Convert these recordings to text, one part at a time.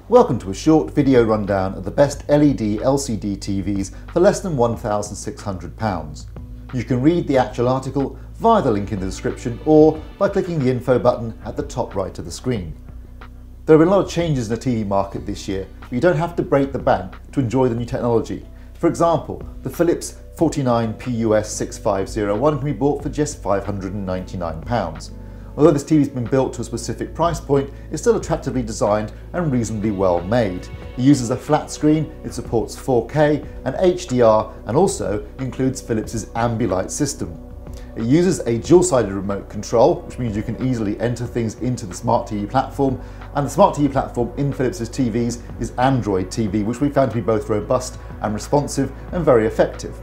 Welcome to a short video rundown of the best LED LCD TVs for less than £1,600. You can read the actual article via the link in the description or by clicking the info button at the top right of the screen. There have been a lot of changes in the TV market this year, but you don't have to break the bank to enjoy the new technology. For example, the Philips 49PUS6501 can be bought for just £599. Although this TV has been built to a specific price point, it's still attractively designed and reasonably well made. It uses a flat screen, it supports 4K and HDR, and also includes Philips' Ambilight system. It uses a dual-sided remote control, which means you can easily enter things into the Smart TV platform, and the Smart TV platform in Philips' TVs is Android TV, which we found to be both robust and responsive and very effective.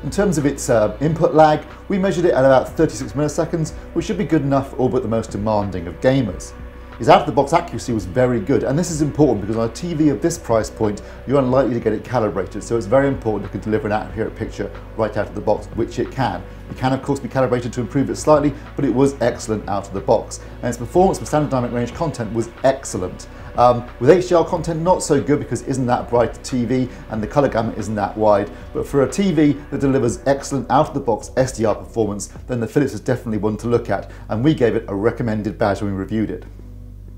In terms of its input lag, we measured it at about 36 milliseconds, which should be good enough for all but the most demanding of gamers. Its out-of-the-box accuracy was very good, and this is important because on a TV of this price point, you're unlikely to get it calibrated, so it's very important it can deliver an accurate picture right out of the box, which it can. It can of course be calibrated to improve it slightly, but it was excellent out of the box. And its performance with standard dynamic range content was excellent. With HDR content, not so good because it isn't that bright a TV and the colour gamut isn't that wide, but for a TV that delivers excellent out-of-the-box SDR performance, then the Philips is definitely one to look at, and we gave it a recommended badge when we reviewed it.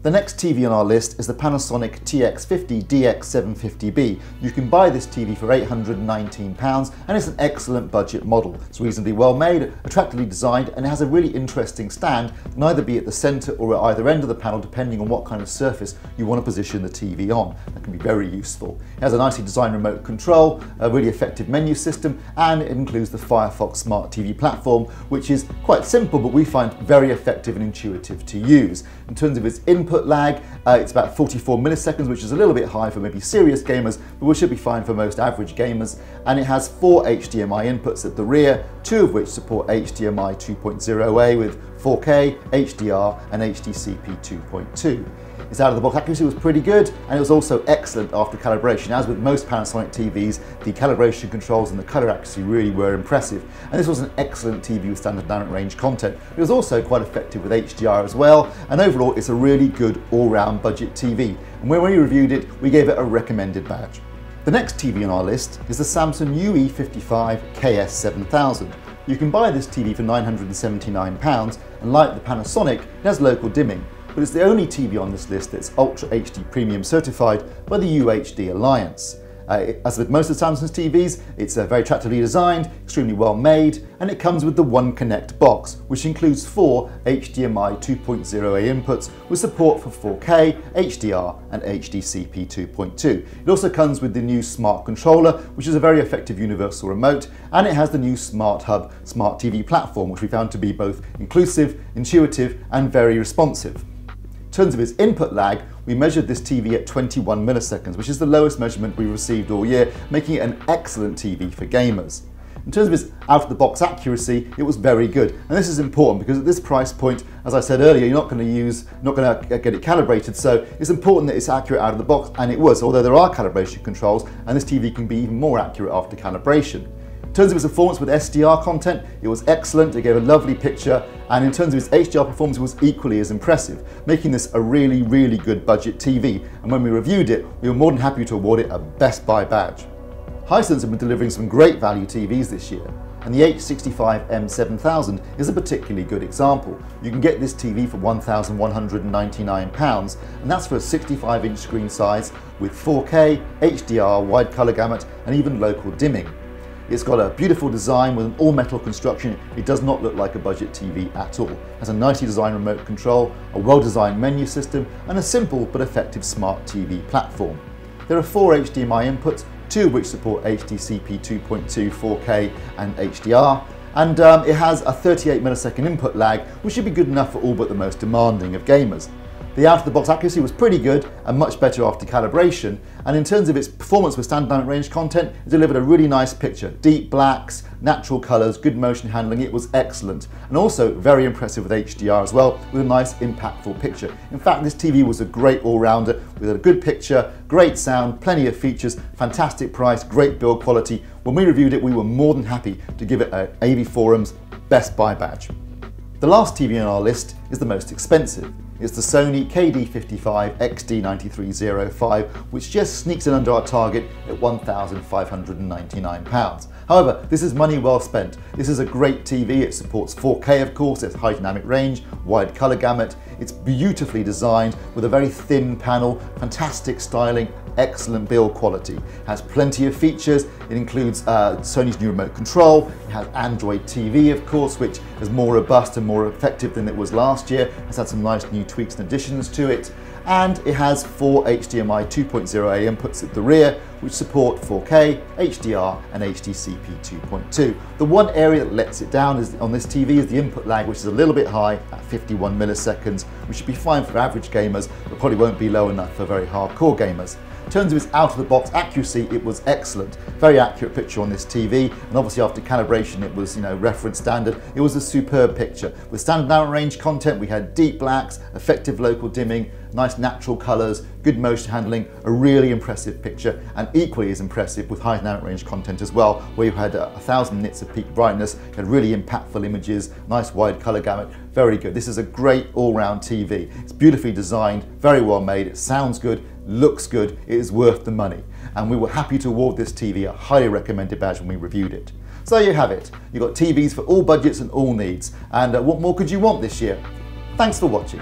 The next TV on our list is the Panasonic TX-50DX750B. You can buy this TV for £819 and it's an excellent budget model. It's reasonably well made, attractively designed, and it has a really interesting stand that can either be at the centre or at either end of the panel depending on what kind of surface you want to position the TV on. That can be very useful. It has a nicely designed remote control, a really effective menu system, and it includes the Firefox Smart TV platform, which is quite simple but we find very effective and intuitive to use. In terms of its input lag, it's about 44 milliseconds, which is a little bit high for maybe serious gamers, but we should be fine for most average gamers. And it has 4 HDMI inputs at the rear, 2 of which support HDMI 2.0A with 4K, HDR and HDCP 2.2. Its out-of-the-box accuracy was pretty good, and it was also excellent after calibration. As with most Panasonic TVs, the calibration controls and the colour accuracy really were impressive. And this was an excellent TV with standard dynamic range content. It was also quite effective with HDR as well, and overall it's a really good all-round budget TV. And when we reviewed it, we gave it a recommended badge. The next TV on our list is the Samsung UE55XD9305. You can buy this TV for £979, and like the Panasonic, it has local dimming. But it's the only TV on this list that's Ultra HD Premium certified by the UHD Alliance. As with most of Samsung's TVs, it's very attractively designed, extremely well made, and it comes with the One Connect box, which includes 4 HDMI 2.0A inputs with support for 4K, HDR and HDCP 2.2. It also comes with the new Smart Controller, which is a very effective universal remote, and it has the new Smart Hub Smart TV platform, which we found to be both inclusive, intuitive and very responsive. In terms of its input lag, we measured this TV at 21 milliseconds, which is the lowest measurement we received all year, making it an excellent TV for gamers. In terms of its out-of-the-box accuracy, it was very good, and this is important because at this price point, as I said earlier, you're not going to get it calibrated, so it's important that it's accurate out of the box, and it was, although there are calibration controls, and this TV can be even more accurate after calibration. In terms of its performance with SDR content, it was excellent, it gave a lovely picture, and in terms of its HDR performance, it was equally as impressive, making this a really, really good budget TV. And when we reviewed it, we were more than happy to award it a Best Buy badge. Hisense have been delivering some great value TVs this year, and the H65M7000 is a particularly good example. You can get this TV for £1,199, and that's for a 65-inch screen size with 4K, HDR, wide colour gamut, and even local dimming. It's got a beautiful design with an all-metal construction. It does not look like a budget TV at all. It has a nicely designed remote control, a well-designed menu system, and a simple but effective smart TV platform. There are 4 HDMI inputs, 2 of which support HDCP 2.2, 4K and HDR, and it has a 38 millisecond input lag, which should be good enough for all but the most demanding of gamers. The out-of-the-box accuracy was pretty good and much better after calibration, and in terms of its performance with standard dynamic range content, it delivered a really nice picture. Deep blacks, natural colours, good motion handling, it was excellent. And also very impressive with HDR as well, with a nice impactful picture. In fact, this TV was a great all-rounder with a good picture, great sound, plenty of features, fantastic price, great build quality. When we reviewed it, we were more than happy to give it an AV Forum's Best Buy badge. The last TV on our list is the most expensive. It's the Sony KD55XD9305, which just sneaks in under our target at £1,599. However, this is money well spent. This is a great TV. It supports 4K, of course, it's high dynamic range, wide colour gamut. It's beautifully designed with a very thin panel, fantastic styling, excellent build quality. It has plenty of features. It includes Sony's new remote control. It has Android TV, of course, which is more robust and more effective than it was last year. It's had some nice new tweaks and additions to it. And it has 4 HDMI 2.0A inputs at the rear, which support 4K, HDR and HDCP 2.2. The one area that lets it down on this TV is the input lag, which is a little bit high at 51 milliseconds, which should be fine for average gamers, but probably won't be low enough for very hardcore gamers. In terms of its out-of-the-box accuracy, it was excellent. Very accurate picture on this TV, and obviously after calibration it was, reference standard. It was a superb picture. With standard downrange content, we had deep blacks, effective local dimming, nice natural colours, good motion handling, a really impressive picture, and equally as impressive with high dynamic range content as well, where you had 1,000 nits of peak brightness, you had really impactful images, nice wide colour gamut, very good. This is a great all-round TV. It's beautifully designed, very well made, it sounds good, looks good, it is worth the money. And we were happy to award this TV a highly recommended badge when we reviewed it. So there you have it. You've got TVs for all budgets and all needs. And what more could you want this year? Thanks for watching.